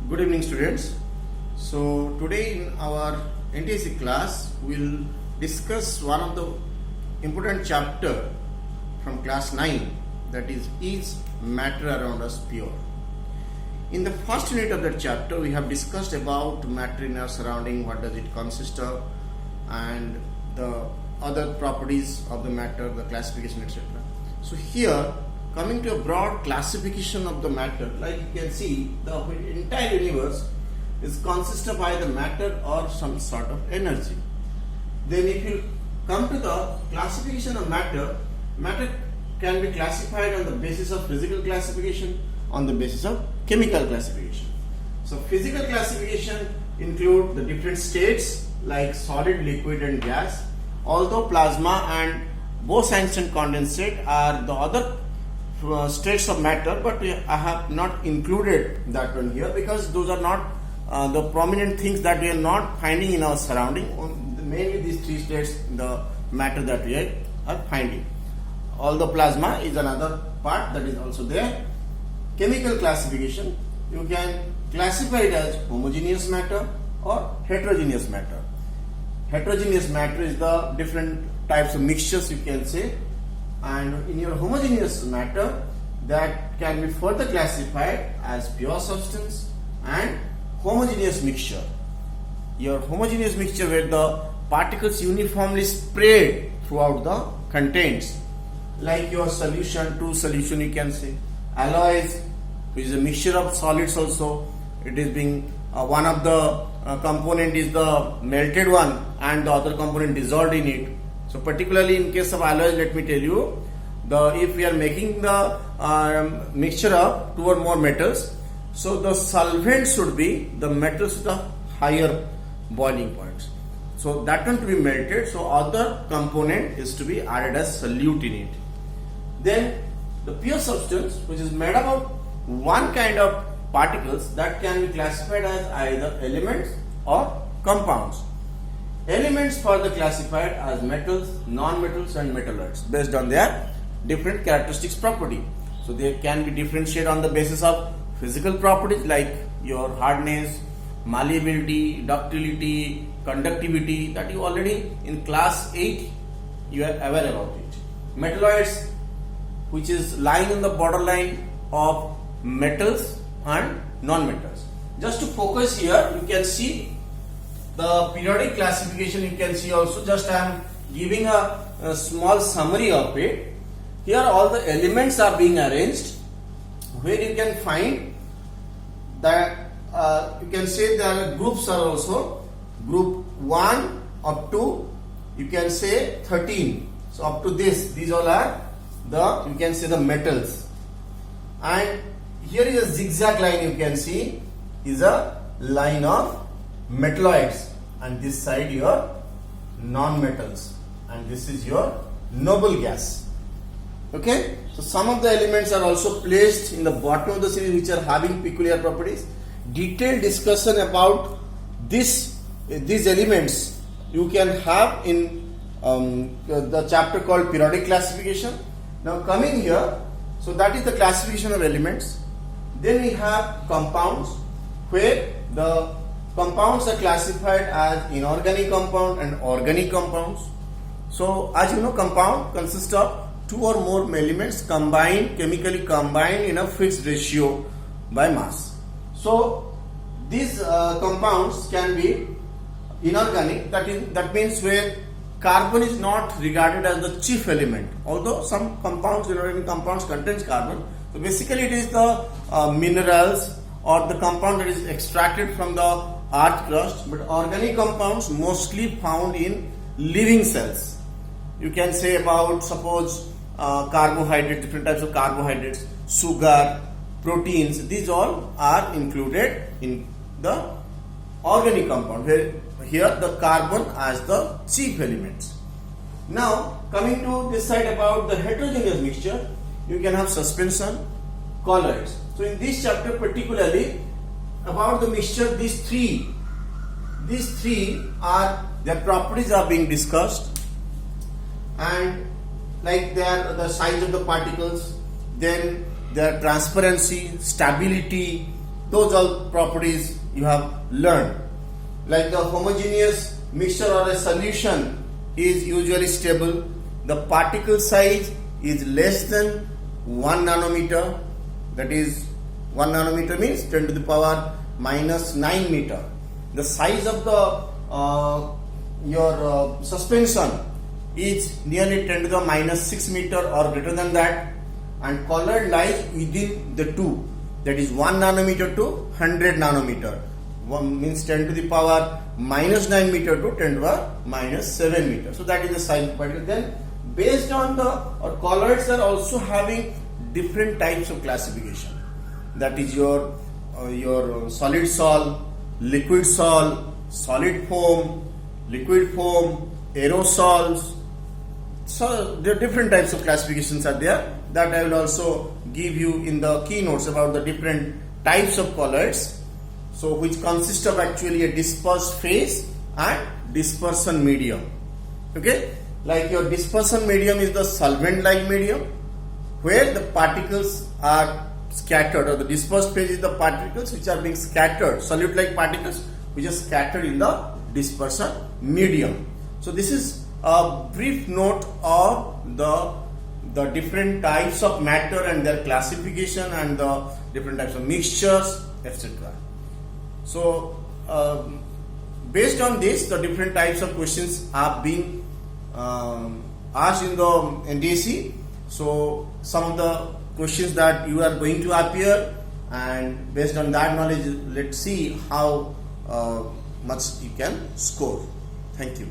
Good evening, students. So today in our NTSC class we'll discuss one of the important chapter from class 9, that is matter around us pure. In the first unit of that chapter we have discussed about matter in our surrounding, what does it consist of, and the other properties of the matter, the classification, etc. So here, coming to a broad classification of the matter, like you can see, the entire universe is consisted by the matter or some sort of energy. Then if you come to the classification of matter, matter can be classified on the basis of physical classification, on the basis of chemical classification. So physical classification include the different states like solid, liquid and gas. Although plasma and Bose-Einstein condensate are the other states of matter, but I have not included that one here because those are not the prominent things that we are not finding in our surrounding. Mainly these three states, the matter that we are finding. Although plasma is another part that is also there. Chemical classification, you can classify it as homogeneous matter or heterogeneous matter. Heterogeneous matter is the different types of mixtures, you can say, and in your homogeneous matter that can be further classified as pure substance and homogeneous mixture. Your homogeneous mixture where the particles uniformly spread throughout the contents, like your solution, two solution you can say. Alloys, which is a mixture of solids also, it is being one of the component is the melted one and the other component dissolved in it. So particularly in case of alloys, let me tell you, if we are making the mixture of two or more metals, so the solvent should be the metals with the higher boiling points. So that one to be melted, so other component is to be added as solute in it. Then the pure substance, which is made up of one kind of particles, that can be classified as either elements or compounds. Elements further classified as metals, non-metals and metalloids based on their different characteristics property. So they can be differentiated on the basis of physical properties like your hardness, malleability, ductility, conductivity, that you already in class 8 you are aware about it. Metalloids, which is lying on the borderline of metals and non-metals. Just to focus here, you can see the periodic classification, you can see also, just I am giving a small summary of it. Here all the elements are being arranged, where you can find that you can say there are groups are also, group 1 up to you can say 13. So up to this, these all are the, you can say the metals. And here is a zigzag line, you can see is a line of metalloids, and this side your non-metals, and this is your noble gas. Okay, so some of the elements are also placed in the bottom of the series which are having peculiar properties. Detailed discussion about these elements you can have in the chapter called periodic classification. Now coming here, so that is the classification of elements. Then we have compounds, where the compounds are classified as inorganic compound and organic compounds. So as you know, compound consists of two or more elements combined, chemically combined in a fixed ratio by mass. So these compounds can be inorganic, that means where carbon is not regarded as the chief element, although some compounds, inorganic compounds contains carbon. So basically it is the minerals or the compound that is extracted from the earth crust, but organic compounds mostly found in living cells. You can say about, suppose carbohydrates, different types of carbohydrates, sugar, proteins, these all are included in the organic compound, where here the carbon as the chief elements. Now coming to this side about the heterogeneous mixture, you can have suspension, colloids. So in this chapter particularly about the mixture, these three are, their properties are being discussed, and like the size of the particles, then their transparency, stability, those all properties you have learned. Like the homogeneous mixture or a solution is usually stable. The particle size is less than 1 nanometer. That is 1 nanometer means 10 to the power minus 9 meter. The size of the your suspension is nearly 10 to the minus 6 meter or greater than that, and color lies within the two, that is 1 nanometer to 100 nanometer. 1 means 10 to the power minus 9 meter to 10 to the power minus 7 meter. So that is the size of particle. Then based on the colloids are also having different types of classification. That is your solid sol, liquid sol, solid foam, liquid foam, aerosols. So there are different types of classifications are there, that I will also give you in the keynotes about the different types of colloids. So which consist of actually a dispersed phase and dispersion medium. Okay, like your dispersion medium is the solvent-like medium where the particles are scattered, or the dispersed phase is the particles which are being scattered, solute-like particles which are scattered in the dispersion medium. So this is a brief note of the different types of matter and their classification and the different types of mixtures, etc. So based on this, the different types of questions are being asked in the NTSC. So some of the questions that you are going to appear, and based on that knowledge, let's see how much you can score. Thank you.